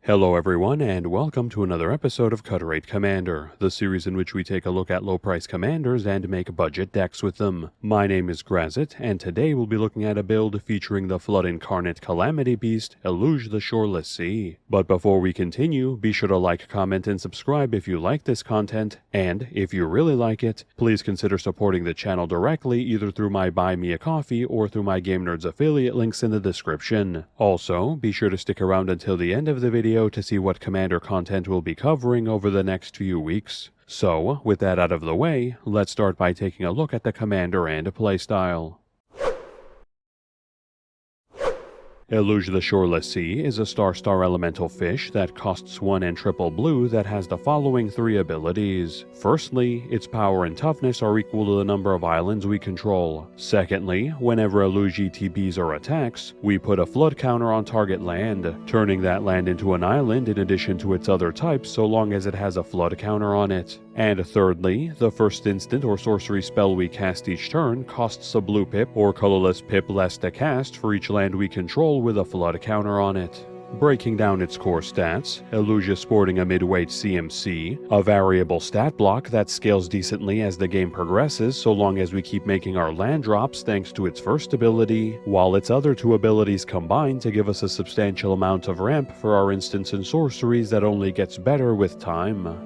Hello everyone, and welcome to another episode of Cut Rate Commander, the series in which we take a look at low-price commanders and make budget decks with them. My name is Grazzet, and today we'll be looking at a build featuring the Flood Incarnate Calamity beast, Eluge the Shoreless Sea. But before we continue, be sure to like, comment, and subscribe if you like this content, and if you really like it, please consider supporting the channel directly either through my Buy Me a Coffee or through my Game Nerds affiliate links in the description. Also, be sure to stick around until the end of the video to see what Commander content we'll be covering over the next few weeks. So, with that out of the way, let's start by taking a look at the Commander and playstyle. Eluge the Shoreless Sea is a star elemental fish that costs 1 and triple blue that has the following 3 abilities. Firstly, its power and toughness are equal to the number of islands we control. Secondly, whenever Eluge ETBs or attacks, we put a flood counter on target land, turning that land into an island in addition to its other types so long as it has a flood counter on it. And thirdly, the first instant or sorcery spell we cast each turn costs a blue pip or colorless pip less to cast for each land we control with a flood counter on it. Breaking down its core stats, Eluge is sporting a midweight CMC, a variable stat block that scales decently as the game progresses so long as we keep making our land drops thanks to its first ability, while its other 2 abilities combine to give us a substantial amount of ramp for our instants and sorceries that only gets better with time.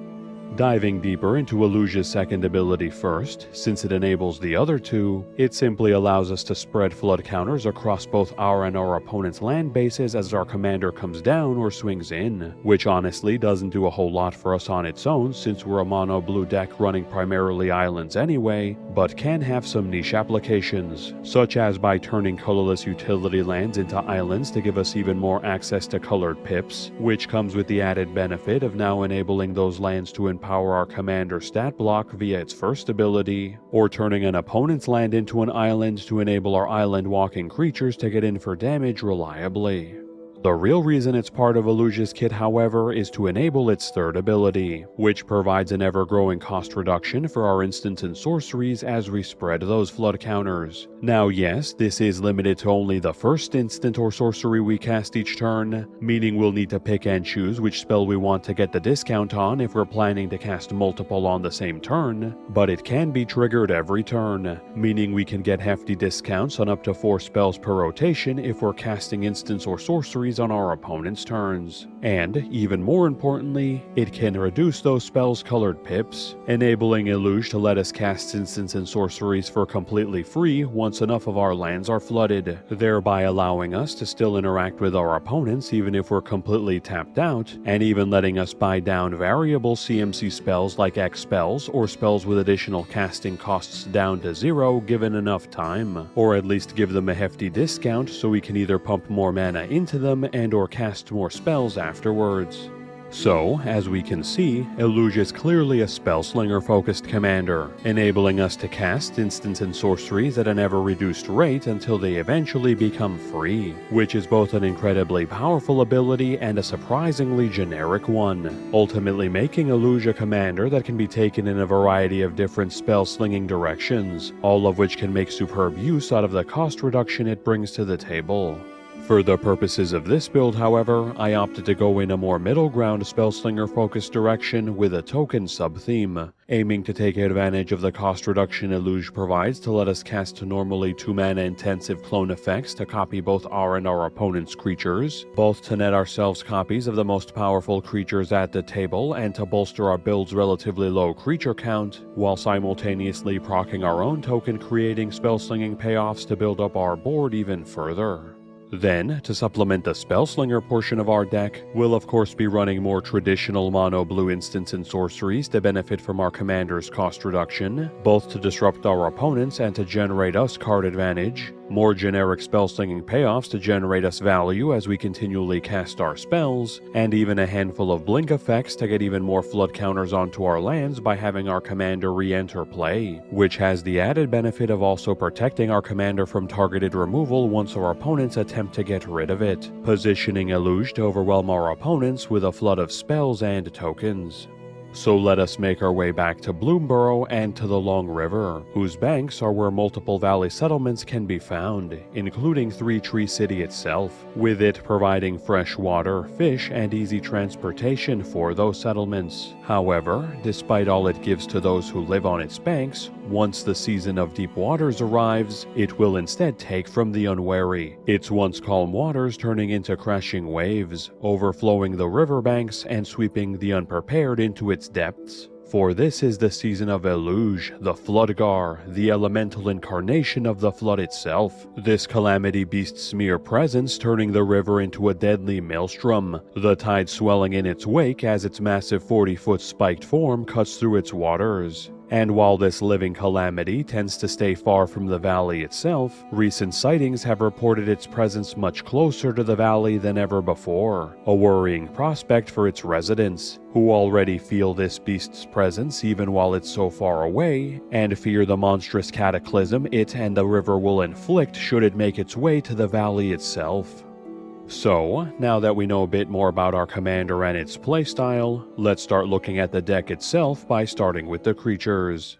Diving deeper into Eluge's second ability first, since it enables the other 2, it simply allows us to spread flood counters across both our and our opponent's land bases as our commander comes down or swings in, which honestly doesn't do a whole lot for us on its own since we're a mono blue deck running primarily islands anyway, but can have some niche applications, such as by turning colorless utility lands into islands to give us even more access to colored pips, which comes with the added benefit of now enabling those lands to empower our commander stat block via its first ability, or turning an opponent's land into an island to enable our island walking creatures to get in for damage reliably. The real reason it's part of Eluge's kit, however, is to enable its third ability, which provides an ever-growing cost reduction for our instants and sorceries as we spread those flood counters. Now yes, this is limited to only the first instant or sorcery we cast each turn, meaning we'll need to pick and choose which spell we want to get the discount on if we're planning to cast multiple on the same turn, but it can be triggered every turn, meaning we can get hefty discounts on up to 4 spells per rotation if we're casting instants or sorceries on our opponent's turns. And, even more importantly, it can reduce those spells' colored pips, enabling Eluge to let us cast instants and sorceries for completely free once enough of our lands are flooded, thereby allowing us to still interact with our opponents even if we're completely tapped out, and even letting us buy down variable CMC spells like X spells or spells with additional casting costs down to 0 given enough time, or at least give them a hefty discount so we can either pump more mana into them and or cast more spells afterwards. So, as we can see, Eluge is clearly a spellslinger-focused commander, enabling us to cast instants and sorceries at an ever-reduced rate until they eventually become free, which is both an incredibly powerful ability and a surprisingly generic one, ultimately making Eluge a commander that can be taken in a variety of different spell-slinging directions, all of which can make superb use out of the cost reduction it brings to the table. For the purposes of this build, however, I opted to go in a more middle ground spellslinger-focused direction with a token sub-theme, aiming to take advantage of the cost reduction Eluge provides to let us cast normally 2 mana intensive clone effects to copy both our and our opponent's creatures, both to net ourselves copies of the most powerful creatures at the table and to bolster our build's relatively low creature count, while simultaneously proccing our own token creating spellslinging payoffs to build up our board even further. Then, to supplement the Spellslinger portion of our deck, we'll of course be running more traditional mono blue instants and sorceries to benefit from our commander's cost reduction, both to disrupt our opponents and to generate us card advantage, more generic spellslinging payoffs to generate us value as we continually cast our spells, and even a handful of blink effects to get even more flood counters onto our lands by having our commander re-enter play, which has the added benefit of also protecting our commander from targeted removal once our opponents attempt to get rid of it, positioning Eluge to overwhelm our opponents with a flood of spells and tokens. So let us make our way back to Bloomburrow and to the Long River, whose banks are where multiple valley settlements can be found, including Three Tree City itself, with it providing fresh water, fish, and easy transportation for those settlements. However, despite all it gives to those who live on its banks, once the season of deep waters arrives, it will instead take from the unwary, its once calm waters turning into crashing waves, overflowing the riverbanks and sweeping the unprepared into its depths. For this is the season of Eluge, the Floodgar, the elemental incarnation of the flood itself. This Calamity beast's mere presence turning the river into a deadly maelstrom, the tide swelling in its wake as its massive 40-foot spiked form cuts through its waters. And while this living calamity tends to stay far from the valley itself, recent sightings have reported its presence much closer to the valley than ever before, a worrying prospect for its residents, who already feel this beast's presence even while it's so far away, and fear the monstrous cataclysm it and the river will inflict should it make its way to the valley itself. So, now that we know a bit more about our commander and its playstyle, let's start looking at the deck itself by starting with the creatures.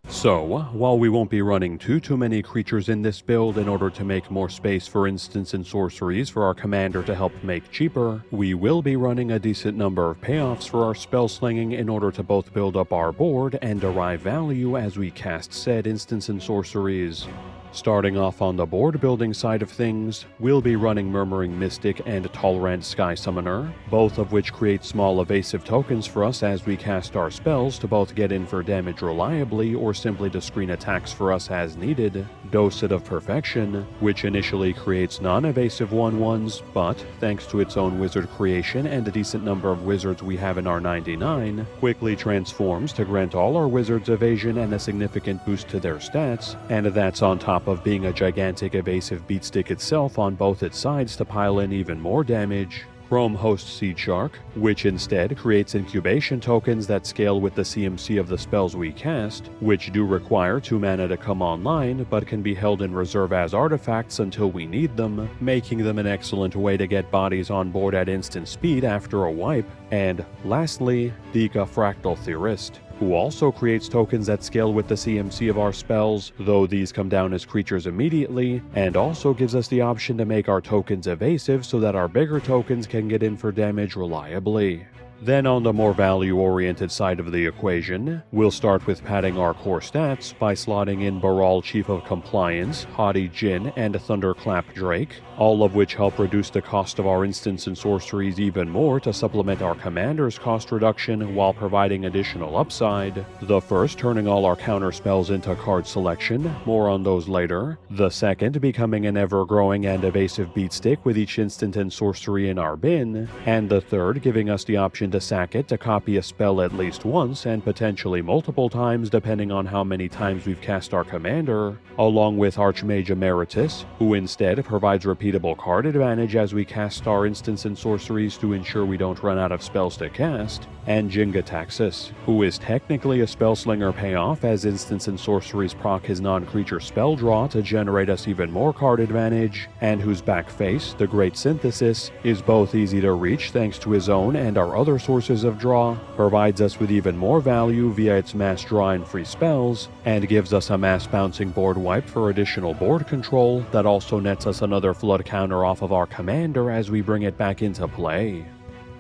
So, while we won't be running too many creatures in this build in order to make more space for instants and sorceries for our commander to help make cheaper, we will be running a decent number of payoffs for our spell slinging in order to both build up our board and derive value as we cast said instants and sorceries. Starting off on the board building side of things, we'll be running Murmuring Mystic and Tolerant Sky Summoner, both of which create small evasive tokens for us as we cast our spells to both get in for damage reliably or simply to screen attacks for us as needed. Docet of Perfection, which initially creates non-evasive 1/1s, but thanks to its own wizard creation and a decent number of wizards we have in our 99, quickly transforms to grant all our wizards evasion and a significant boost to their stats, and that's on top of being a gigantic evasive beatstick itself on both its sides to pile in even more damage. Chrome Host Seed Shark, which instead creates incubation tokens that scale with the CMC of the spells we cast, which do require 2 mana to come online, but can be held in reserve as artifacts until we need them, making them an excellent way to get bodies on board at instant speed after a wipe. And lastly, Dika Fractal Theorist, who also creates tokens that scale with the CMC of our spells, though these come down as creatures immediately, and also gives us the option to make our tokens evasive so that our bigger tokens can get in for damage reliably. Then on the more value-oriented side of the equation, we'll start with padding our core stats by slotting in Baral Chief of Compliance, Haughty Jinn, and Thunderclap Drake, all of which help reduce the cost of our instants and sorceries even more to supplement our commander's cost reduction while providing additional upside. The first turning all our counter spells into card selection, more on those later. The second becoming an ever-growing and evasive beatstick with each instant and sorcery in our bin, and the third giving us the option to sack it to copy a spell at least once and potentially multiple times depending on how many times we've cast our commander, along with Archmage Emeritus, who instead provides repeatable card advantage as we cast our instants and sorceries to ensure we don't run out of spells to cast, and Jingataxis, who is technically a spellslinger payoff as instants and sorceries proc his non-creature spell draw to generate us even more card advantage, and whose back face, the Great Synthesis, is both easy to reach thanks to his own and our other sources of draw, provides us with even more value via its mass draw and free spells, and gives us a mass bouncing board wipe for additional board control that also nets us another flood counter off of our commander as we bring it back into play.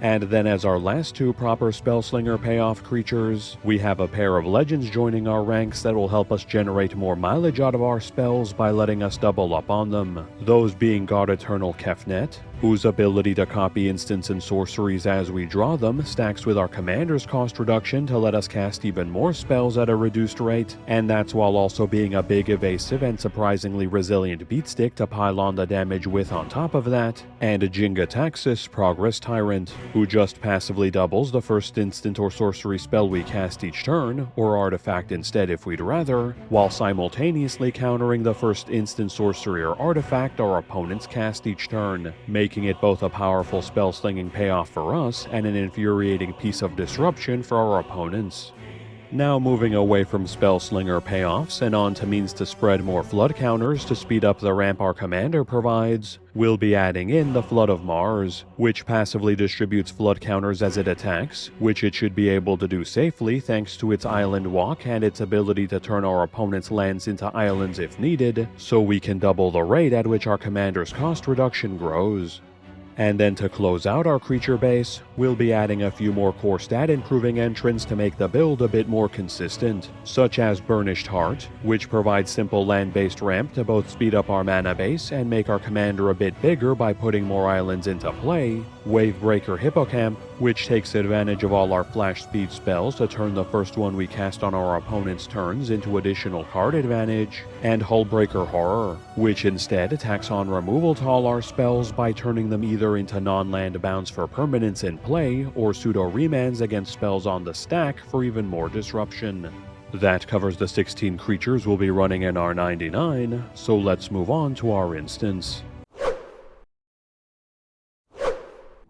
And then as our last two proper Spellslinger payoff creatures, we have a pair of legends joining our ranks that will help us generate more mileage out of our spells by letting us double up on them. Those being God Eternal Kefnet, whose ability to copy instants and sorceries as we draw them stacks with our commander's cost reduction to let us cast even more spells at a reduced rate, and that's while also being a big evasive and surprisingly resilient beatstick to pile on the damage with on top of that, and Jingataxis Progress Tyrant, who just passively doubles the first instant or sorcery spell we cast each turn, or artifact instead if we'd rather, while simultaneously countering the first instant sorcery or artifact our opponents cast each turn, making it both a powerful spell-slinging payoff for us and an infuriating piece of disruption for our opponents. Now moving away from Spellslinger payoffs and on to means to spread more flood counters to speed up the ramp our commander provides, we'll be adding in the Flood of Mars, which passively distributes flood counters as it attacks, which it should be able to do safely thanks to its island walk and its ability to turn our opponent's lands into islands if needed, so we can double the rate at which our commander's cost reduction grows. And then to close out our creature base, we'll be adding a few more core stat improving entrants to make the build a bit more consistent, such as Burnished Heart, which provides simple land-based ramp to both speed up our mana base and make our commander a bit bigger by putting more islands into play, Wavebreaker Hippocamp, which takes advantage of all our flash speed spells to turn the first one we cast on our opponent's turns into additional card advantage, and Hullbreaker Horror, which instead attacks on removal to all our spells by turning them either into non-land bounds for permanents in play or pseudo-remands against spells on the stack for even more disruption. That covers the 16 creatures we'll be running in our 99, so let's move on to our instance.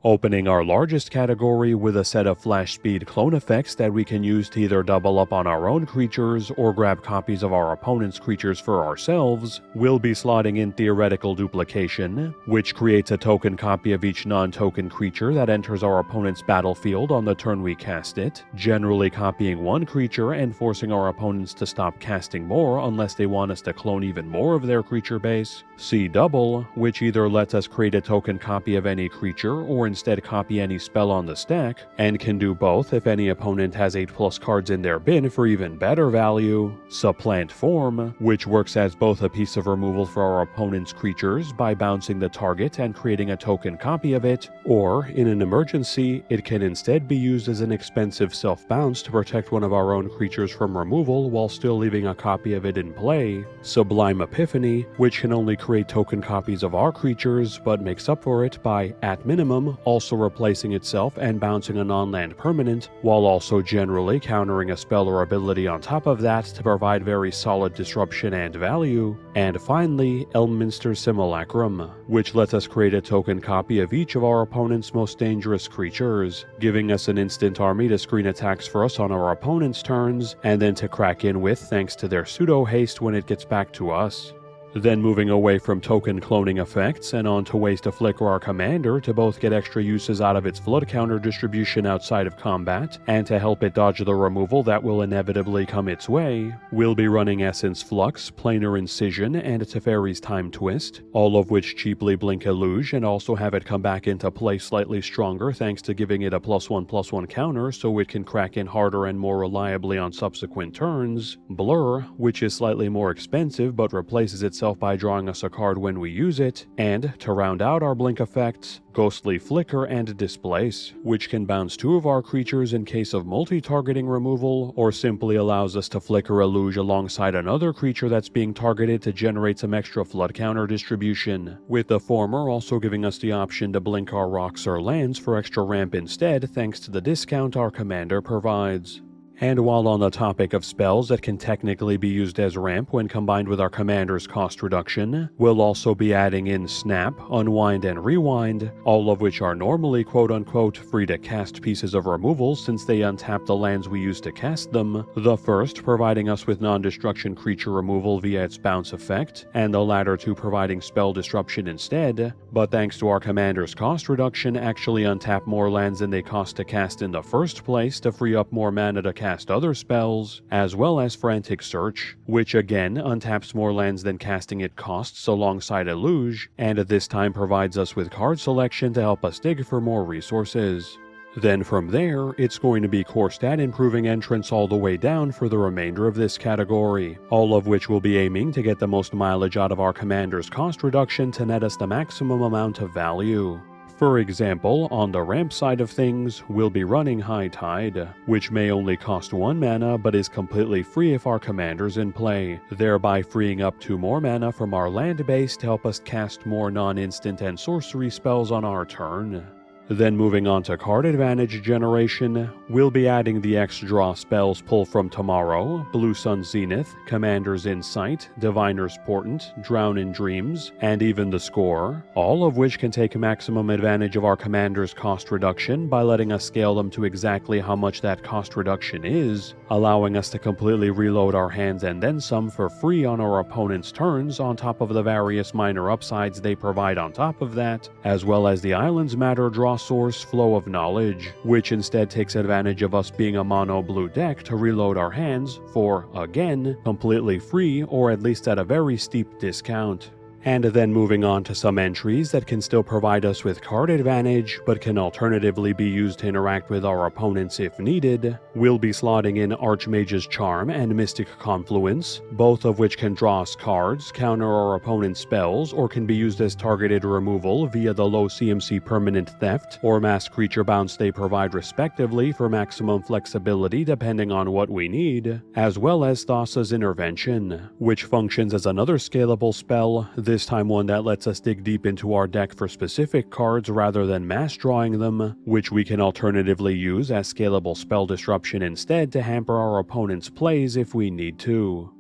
Opening our largest category with a set of flash speed clone effects that we can use to either double up on our own creatures or grab copies of our opponent's creatures for ourselves, we'll be slotting in Theoretical Duplication, which creates a token copy of each non-token creature that enters our opponent's battlefield on the turn we cast it, generally copying one creature and forcing our opponents to stop casting more unless they want us to clone even more of their creature base. See Double, which either lets us create a token copy of any creature or instead copy any spell on the stack, and can do both if any opponent has 8+ cards in their bin for even better value. Supplant Form, which works as both a piece of removal for our opponent's creatures by bouncing the target and creating a token copy of it, or, in an emergency, it can instead be used as an expensive self-bounce to protect one of our own creatures from removal while still leaving a copy of it in play. Sublime Epiphany, which can only create token copies of our creatures, but makes up for it by, at minimum, also replacing itself and bouncing a non-land permanent, while also generally countering a spell or ability on top of that to provide very solid disruption and value. And finally, Elminster's Simulacrum, which lets us create a token copy of each of our opponent's most dangerous creatures, giving us an instant army to screen attacks for us on our opponent's turns, and then to crack in with thanks to their pseudo-haste when it gets back to us. Then moving away from token cloning effects and onto ways to flicker our commander to both get extra uses out of its flood counter distribution outside of combat, and to help it dodge the removal that will inevitably come its way, we'll be running Essence Flux, Planar Incision, and Teferi's Time Twist, all of which cheaply blink Eluge and also have it come back into play slightly stronger thanks to giving it a +1/+1 counter so it can crack in harder and more reliably on subsequent turns, Blur, which is slightly more expensive but replaces itself by drawing us a card when we use it, and, to round out our blink effects, Ghostly Flicker and Displace, which can bounce 2 of our creatures in case of multi-targeting removal, or simply allows us to flicker Eluge alongside another creature that's being targeted to generate some extra flood counter distribution, with the former also giving us the option to blink our rocks or lands for extra ramp instead thanks to the discount our commander provides. And while on the topic of spells that can technically be used as ramp when combined with our commander's cost reduction, we'll also be adding in Snap, Unwind, and Rewind, all of which are normally quote-unquote free to cast pieces of removal since they untap the lands we use to cast them, the first providing us with non-destruction creature removal via its bounce effect, and the latter two providing spell disruption instead, but thanks to our commander's cost reduction actually untap more lands than they cost to cast in the first place to free up more mana to cast other spells, as well as Frantic Search, which again untaps more lands than casting it costs alongside Eluge, and at this time provides us with card selection to help us dig for more resources. Then from there, it's going to be core stat improving entrants all the way down for the remainder of this category, all of which will be aiming to get the most mileage out of our commander's cost reduction to net us the maximum amount of value. For example, on the ramp side of things, we'll be running High Tide, which may only cost 1 mana but is completely free if our commander's in play, thereby freeing up 2 more mana from our land base to help us cast more non-instant and sorcery spells on our turn. Then moving on to card advantage generation, we'll be adding the X-Draw spells Pull from Tomorrow, Blue Sun Zenith, Commander's Insight, Diviner's Portent, Drown in Dreams, and even the Score, all of which can take maximum advantage of our commander's cost reduction by letting us scale them to exactly how much that cost reduction is, allowing us to completely reload our hands and then some for free on our opponent's turns on top of the various minor upsides they provide on top of that, as well as the Island's Matter draw source Flow of Knowledge, which instead takes advantage of us being a mono blue deck to reload our hands for, again, completely free or at least at a very steep discount. And then moving on to some entries that can still provide us with card advantage, but can alternatively be used to interact with our opponents if needed, we'll be slotting in Archmage's Charm and Mystic Confluence, both of which can draw us cards, counter our opponent's spells, or can be used as targeted removal via the low CMC permanent Theft or Mass Creature Bounce they provide respectively for maximum flexibility depending on what we need, as well as Thassa's Intervention, which functions as another scalable spell, this time one that lets us dig deep into our deck for specific cards rather than mass drawing them, which we can alternatively use as scalable spell disruption instead to hamper our opponent's plays if we need to.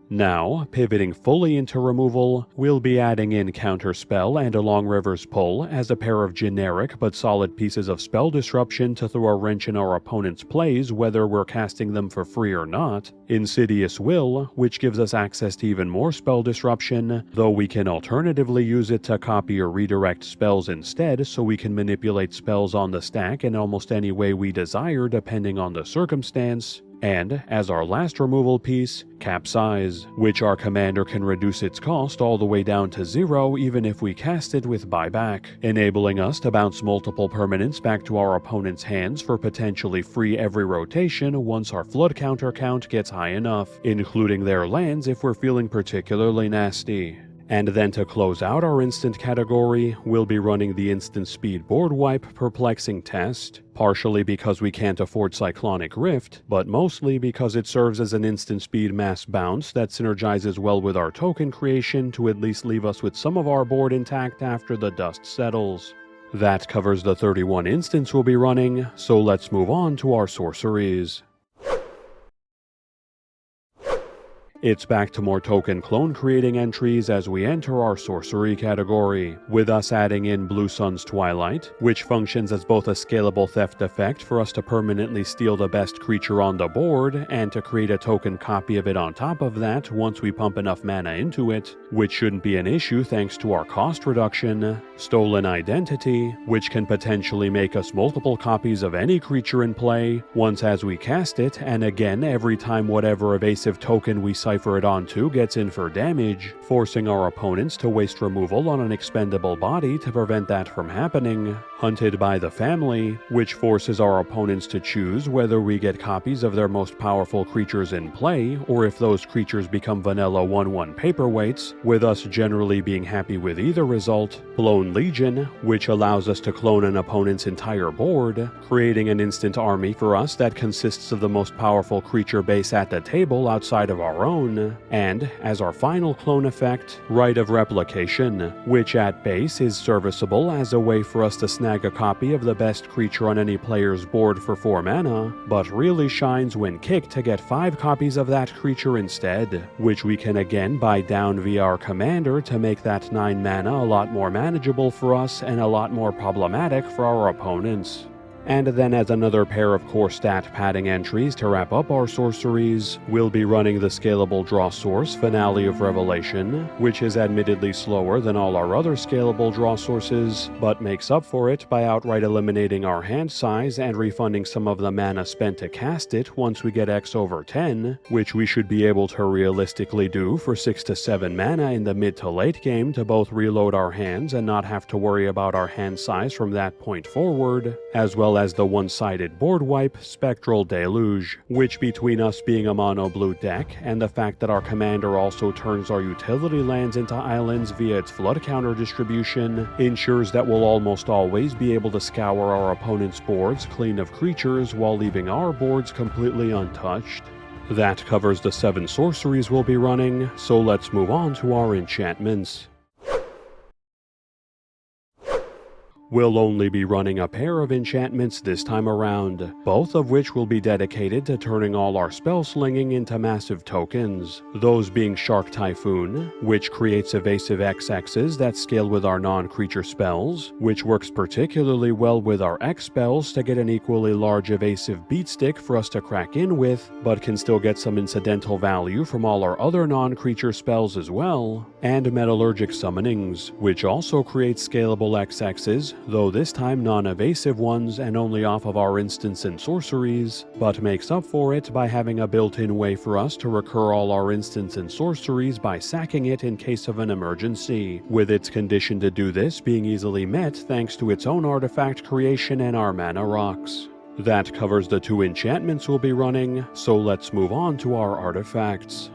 Now, pivoting fully into removal, we'll be adding in Counterspell and Along River's Pull as a pair of generic but solid pieces of spell disruption to throw a wrench in our opponent's plays whether we're casting them for free or not, Insidious Will, which gives us access to even more spell disruption, though we can alternatively use it to copy or redirect spells instead so we can manipulate spells on the stack in almost any way we desire depending on the circumstance. And, as our last removal piece, Capsize, which our commander can reduce its cost all the way down to 0 even if we cast it with buyback, enabling us to bounce multiple permanents back to our opponent's hands for potentially free every rotation once our flood counter count gets high enough, including their lands if we're feeling particularly nasty. And then to close out our instant category, we'll be running the Instant Speed Board Wipe Perplexing Test, partially because we can't afford Cyclonic Rift, but mostly because it serves as an instant speed mass bounce that synergizes well with our token creation to at least leave us with some of our board intact after the dust settles. That covers the 31 instants we'll be running, so let's move on to our sorceries. It's back to more token clone creating entries as we enter our sorcery category, with us adding in Blue Sun's Twilight, which functions as both a scalable theft effect for us to permanently steal the best creature on the board, and to create a token copy of it on top of that once we pump enough mana into it, which shouldn't be an issue thanks to our cost reduction, Stolen Identity, which can potentially make us multiple copies of any creature in play, once as we cast it, and again every time whatever evasive token we cipher it onto gets in for damage, forcing our opponents to waste removal on an expendable body to prevent that from happening. Hunted by the Family, which forces our opponents to choose whether we get copies of their most powerful creatures in play, or if those creatures become vanilla 1/1 paperweights, with us generally being happy with either result. Blown Legion, which allows us to clone an opponent's entire board, creating an instant army for us that consists of the most powerful creature base at the table outside of our own. And, as our final clone effect, Rite of Replication, which at base is serviceable as a way for us to snag a copy of the best creature on any player's board for 4 mana, but really shines when kicked to get 5 copies of that creature instead, which we can again buy down via our commander to make that 9 mana a lot more manageable for us and a lot more problematic for our opponents. And then as another pair of core stat padding entries to wrap up our sorceries, we'll be running the scalable draw source Finale of Revelation, which is admittedly slower than all our other scalable draw sources, but makes up for it by outright eliminating our hand size and refunding some of the mana spent to cast it once we get X over 10, which we should be able to realistically do for 6 to 7 mana in the mid to late game to both reload our hands and not have to worry about our hand size from that point forward, as well as the one-sided board wipe Spectral Deluge, which between us being a mono blue deck and the fact that our commander also turns our utility lands into islands via its flood counter distribution, ensures that we'll almost always be able to scour our opponent's boards clean of creatures while leaving our boards completely untouched. That covers the 7 sorceries we'll be running, so let's move on to our enchantments. We'll only be running a pair of enchantments this time around, both of which will be dedicated to turning all our spell slinging into massive tokens, those being Shark Typhoon, which creates evasive XXs that scale with our non-creature spells, which works particularly well with our X spells to get an equally large evasive beat stick for us to crack in with, but can still get some incidental value from all our other non-creature spells as well, and Metallurgic Summonings, which also creates scalable XXs, though this time non-evasive ones and only off of our instants and sorceries, but makes up for it by having a built-in way for us to recur all our instants and sorceries by sacking it in case of an emergency, with its condition to do this being easily met thanks to its own artifact creation and our mana rocks. That covers the 2 enchantments we'll be running, so let's move on to our artifacts.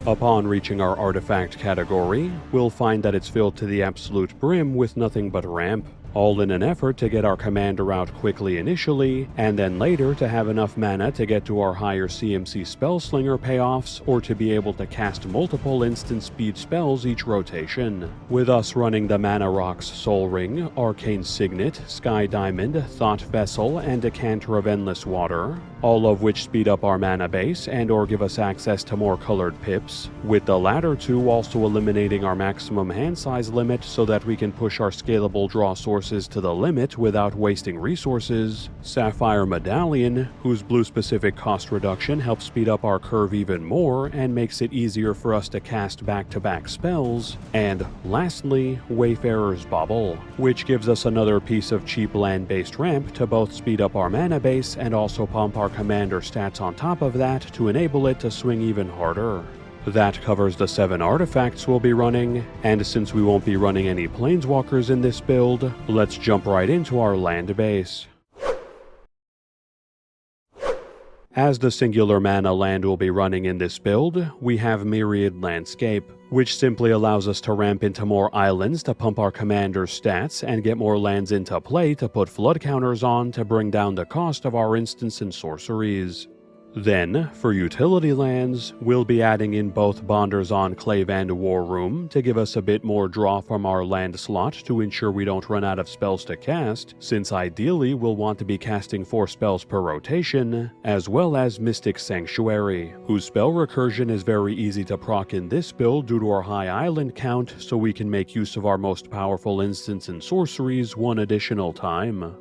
Upon reaching our artifact category, we'll find that it's filled to the absolute brim with nothing but ramp, all in an effort to get our commander out quickly initially, and then later to have enough mana to get to our higher CMC Spellslinger payoffs, or to be able to cast multiple instant speed spells each rotation. With us running the Mana Rocks Soul Ring, Arcane Signet, Sky Diamond, Thought Vessel, and Decanter of Endless Water, all of which speed up our mana base and or give us access to more colored pips, with the latter 2 also eliminating our maximum hand size limit so that we can push our scalable draw sources to the limit without wasting resources, Sapphire Medallion, whose blue specific cost reduction helps speed up our curve even more and makes it easier for us to cast back-to-back spells, and lastly, Wayfarer's Bauble, which gives us another piece of cheap land-based ramp to both speed up our mana base and also pump our commander stats on top of that to enable it to swing even harder. That covers the 7 artifacts we'll be running, and since we won't be running any planeswalkers in this build, let's jump right into our land base. As the singular mana land we'll be running in this build, we have Myriad Landscape, which simply allows us to ramp into more islands to pump our commander's stats and get more lands into play to put flood counters on to bring down the cost of our instants and sorceries. Then, for utility lands, we'll be adding in both Bonder's Enclave and War Room to give us a bit more draw from our land slot to ensure we don't run out of spells to cast, since ideally we'll want to be casting 4 spells per rotation, as well as Mystic Sanctuary, whose spell recursion is very easy to proc in this build due to our high island count, so we can make use of our most powerful instants and sorceries 1 additional time.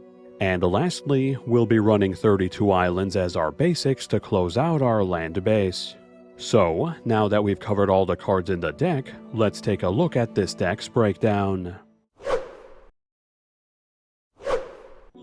And lastly, we'll be running 32 islands as our basics to close out our land base. So, now that we've covered all the cards in the deck, let's take a look at this deck's breakdown.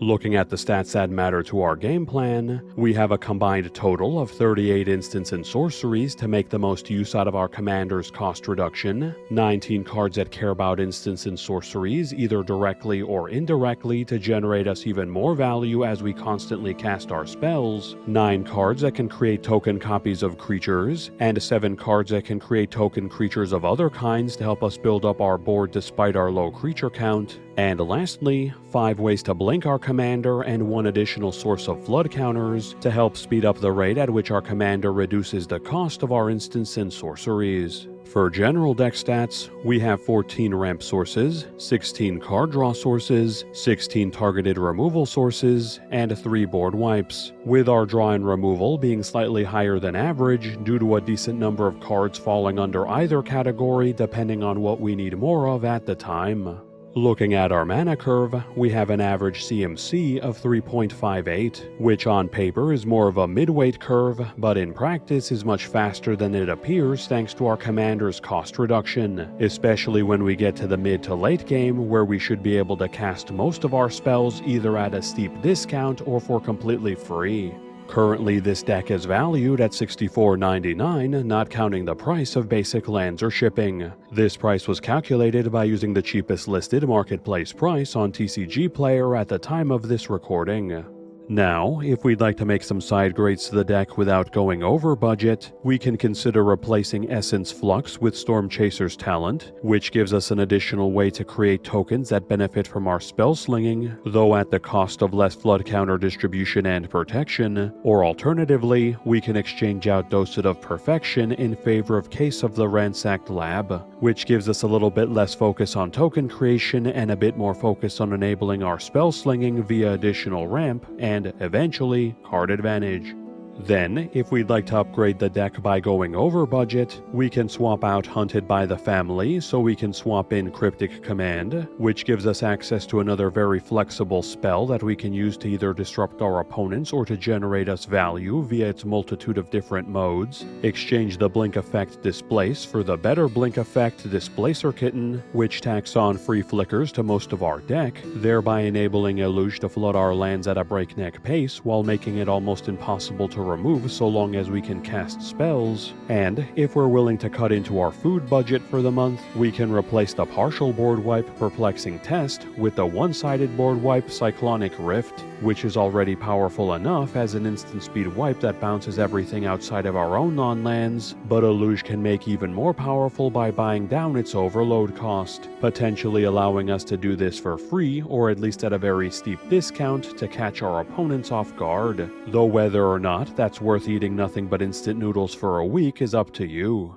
Looking at the stats that matter to our game plan, we have a combined total of 38 instants and sorceries to make the most use out of our commander's cost reduction, 19 cards that care about instants and sorceries either directly or indirectly to generate us even more value as we constantly cast our spells, 9 cards that can create token copies of creatures, and 7 cards that can create token creatures of other kinds to help us build up our board despite our low creature count, and lastly, 5 ways to blink our commander and 1 additional source of flood counters to help speed up the rate at which our commander reduces the cost of our instants and sorceries. For general deck stats, we have 14 ramp sources, 16 card draw sources, 16 targeted removal sources, and 3 board wipes, with our draw and removal being slightly higher than average due to a decent number of cards falling under either category depending on what we need more of at the time. Looking at our mana curve, we have an average CMC of 3.58, which on paper is more of a mid-weight curve, but in practice is much faster than it appears thanks to our commander's cost reduction, especially when we get to the mid to late game where we should be able to cast most of our spells either at a steep discount or for completely free. Currently, this deck is valued at $64.99, not counting the price of basic lands or shipping. This price was calculated by using the cheapest listed marketplace price on TCG Player at the time of this recording. Now, if we'd like to make some side grades to the deck without going over budget, we can consider replacing Essence Flux with Storm Chaser's talent, which gives us an additional way to create tokens that benefit from our spell slinging, though at the cost of less flood counter distribution and protection, or alternatively, we can exchange out Dosed of Perfection in favor of Case of the Ransacked Lab, which gives us a little bit less focus on token creation and a bit more focus on enabling our spell slinging via additional ramp and, eventually, card advantage. Then, if we'd like to upgrade the deck by going over budget, we can swap out Hunted by the Family so we can swap in Cryptic Command, which gives us access to another very flexible spell that we can use to either disrupt our opponents or to generate us value via its multitude of different modes, exchange the Blink effect Displace for the better Blink effect Displacer Kitten, which tacks on free flickers to most of our deck, thereby enabling Eluge to flood our lands at a breakneck pace while making it almost impossible to remove so long as we can cast spells, and if we're willing to cut into our food budget for the month, we can replace the partial board wipe Perplexing Test with the one-sided board wipe Cyclonic Rift, which is already powerful enough as an instant speed wipe that bounces everything outside of our own non-lands, but Eluge can make even more powerful by buying down its overload cost, potentially allowing us to do this for free or at least at a very steep discount to catch our opponents off guard, though whether or not that's worth eating nothing but instant noodles for a week is up to you.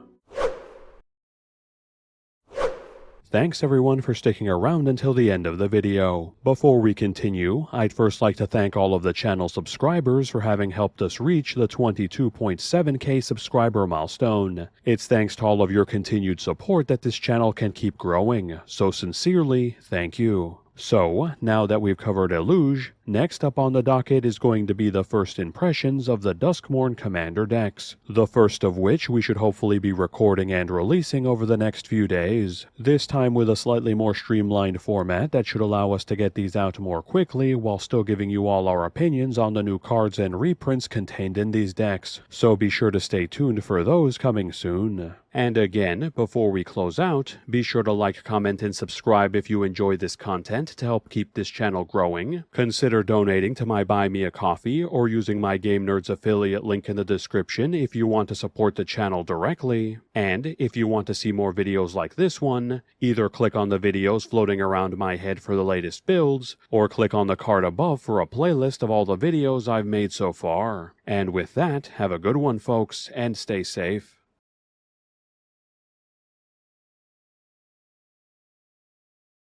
Thanks everyone for sticking around until the end of the video. Before we continue, I'd first like to thank all of the channel subscribers for having helped us reach the 22.7k subscriber milestone. It's thanks to all of your continued support that this channel can keep growing, so sincerely, thank you. So, now that we've covered Eluge, next up on the docket is going to be the first impressions of the Duskmourn Commander decks, the first of which we should hopefully be recording and releasing over the next few days, this time with a slightly more streamlined format that should allow us to get these out more quickly while still giving you all our opinions on the new cards and reprints contained in these decks, so be sure to stay tuned for those coming soon. And again, before we close out, be sure to like, comment, and subscribe if you enjoy this content to help keep this channel growing. Consider donating to my Buy Me a Coffee or using my Game Nerds affiliate link in the description if you want to support the channel directly. And if you want to see more videos like this one, either click on the videos floating around my head for the latest builds, or click on the card above for a playlist of all the videos I've made so far. And with that, have a good one folks, and stay safe.